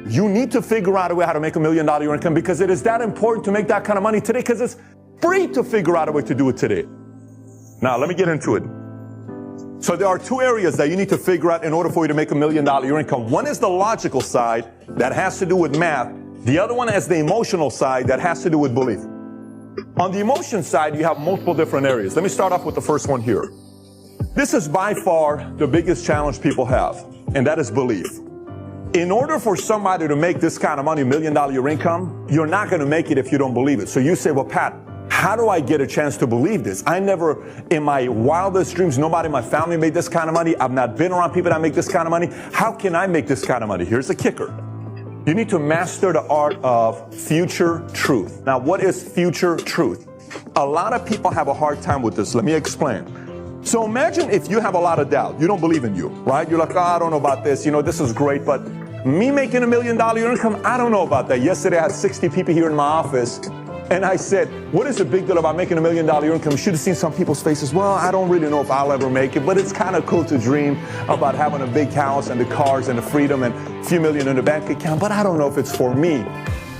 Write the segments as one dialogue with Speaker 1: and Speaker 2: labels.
Speaker 1: You need to figure out a way how to make $1 million your income, because it is that important to make that kind of money today, because it's free to figure out a way to do it today. Now, let me get into it. So there are two areas that you need to figure out in order for you to make $1 million your income. One is the logical side that has to do with math. The other one is the emotional side that has to do with belief. On the emotion side, you have multiple different areas. Let me start off with the first one here. This is by far the biggest challenge people have, and that is belief. In order for somebody to make this kind of money, $1 million your income, you're not going to make it if you don't believe it. So you say, well, Pat, how do I get a chance to believe this? I never, in my wildest dreams, nobody in my family made this kind of money. I've not been around people that make this kind of money. How can I make this kind of money? Here's the kicker. You need to master the art of future truth. Now, what is future truth? A lot of people have a hard time with this. Let me explain. So imagine if you have a lot of doubt. You don't believe in you, right? You're like, oh, I don't know about this. You know, this is great, but me making $1 million income, I don't know about that. Yesterday, I had 60 people here in my office, and I said, what is the big deal about making $1 million income? You should have seen some people's faces. Well, I don't really know if I'll ever make it, but it's kind of cool to dream about having a big house and the cars and the freedom and a few million in the bank account, but I don't know if it's for me.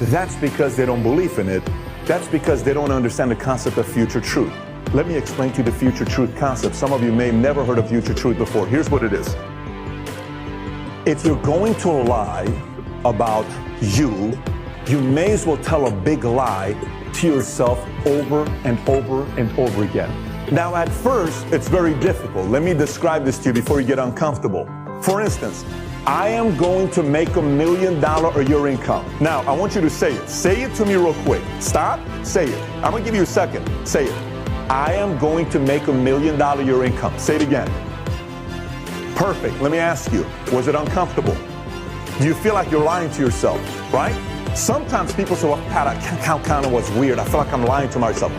Speaker 1: That's because they don't believe in it. That's because they don't understand the concept of future truth. Let me explain to you the future truth concept. Some of you may have never heard of future truth before. Here's what it is. If you're going to lie about you, you may as well tell a big lie to yourself over and over and over again. Now, at first, it's very difficult. Let me describe this to you before you get uncomfortable. For instance, I am going to make $1 million a year income. Now, I want you to say it. Say it to me real quick. Stop. Say it. I'm going to give you a second. Say it. I am going to make $1 million a year income. Say it again. Perfect. Let me ask you, was it uncomfortable? Do you feel like you're lying to yourself, right? Sometimes people say, well, Pat, that kind of was weird. I feel like I'm lying to myself.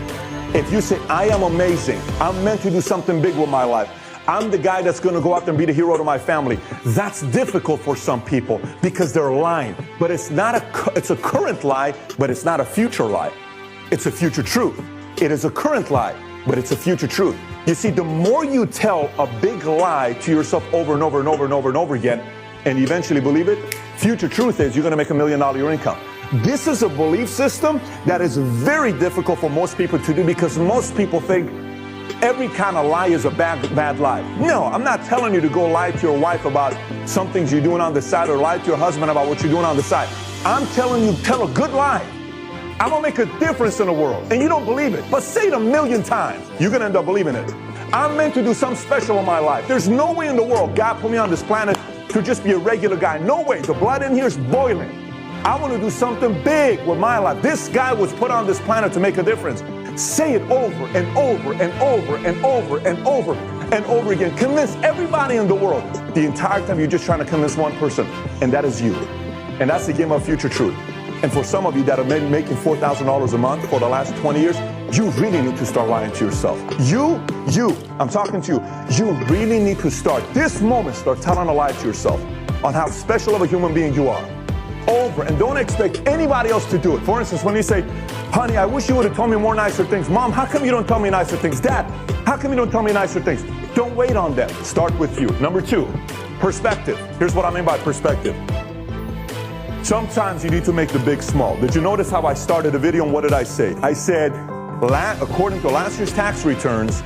Speaker 1: If you say, I am amazing, I'm meant to do something big with my life, I'm the guy that's going to go out there and be the hero to my family, that's difficult for some people because they're lying. But it's a current lie, but it's not a future lie. It's a future truth. It is a current lie, but it's a future truth. You see, the more you tell a big lie to yourself over and over and over and over and over again, and you eventually believe it, future truth is you're going to make $1 million a year income. This is a belief system that is very difficult for most people to do because most people think every kind of lie is a bad lie. No, I'm not telling you to go lie to your wife about some things you're doing on the side or lie to your husband about what you're doing on the side. I'm telling you, tell a good lie. I'm going to make a difference in the world. And you don't believe it. But say it 1,000,000 times. You're going to end up believing it. I'm meant to do something special in my life. There's no way in the world God put me on this planet to just be a regular guy. No way. The blood in here is boiling. I want to do something big with my life. This guy was put on this planet to make a difference. Say it over and over and over and over and over and over again. Convince everybody in the world. The entire time you're just trying to convince one person, and that is you. And that's the game of future truth. And for some of you that have been making $4,000 a month for the last 20 years, you really need to start lying to yourself. I'm talking to you. You really need to start this moment, start telling a lie to yourself on how special of a human being you are. Over, and don't expect anybody else to do it. For instance, when you say, honey, I wish you would have told me more nicer things. Mom, how come you don't tell me nicer things? Dad, how come you don't tell me nicer things? Don't wait on them. Start with you. Number 2, perspective. Here's what I mean by perspective. Sometimes you need to make the big small. Did you notice how I started the video and what did I say? I said, according to last year's tax returns,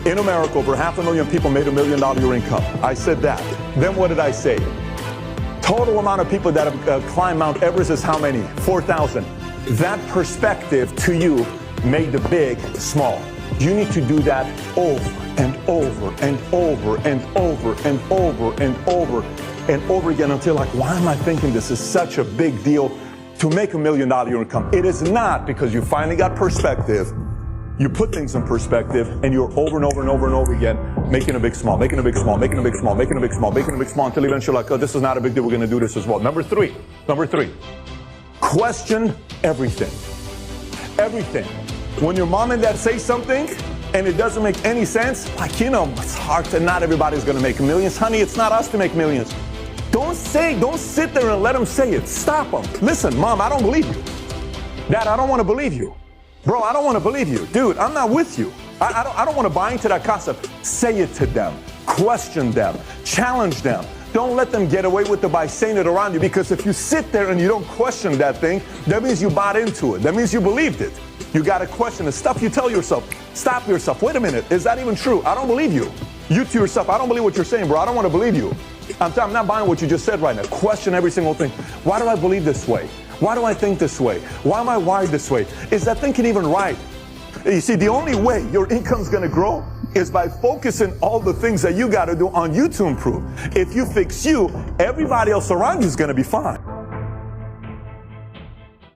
Speaker 1: in America, over 500,000 people made $1 million a year income. I said that. Then what did I say? Total amount of people that have climbed Mount Everest is how many? 4,000. That perspective to you made the big small. You need to do that over and over and over and over and over and over and over again until like, why am I thinking this is such a big deal to make $1 million a year income? It is not, because you finally got perspective. You put things in perspective and you're over and over and over and over again making a big small, making a big small, making a big small, making a big small, making a big small until eventually you're like, oh, this is not a big deal. We're going to do this as well. Number three, question everything. Everything. When your mom and dad say something and it doesn't make any sense, like, you know, it's hard to, not everybody's going to make millions. Honey, it's not us to make millions. Don't sit there and let them say it. Stop them. Listen, Mom, I don't believe you. Dad, I don't want to believe you. Bro, I don't want to believe you. Dude, I'm not with you. I don't want to buy into that concept. Say it to them. Question them. Challenge them. Don't let them get away with it by saying it around you, because if you sit there and you don't question that thing, that means you bought into it. That means you believed it. You got to question the stuff you tell yourself. Stop yourself. Wait a minute. Is that even true? I don't believe you. You to yourself, I don't believe what you're saying, bro. I don't want to believe you. I'm not buying what you just said right now. Question every single thing. Why do I believe this way? Why do I think this way? Why am I wired this way? Is that thinking even right? You see, the only way your income's going to grow is by focusing all the things that you got to do on you to improve. If you fix you, everybody else around you is going to be fine.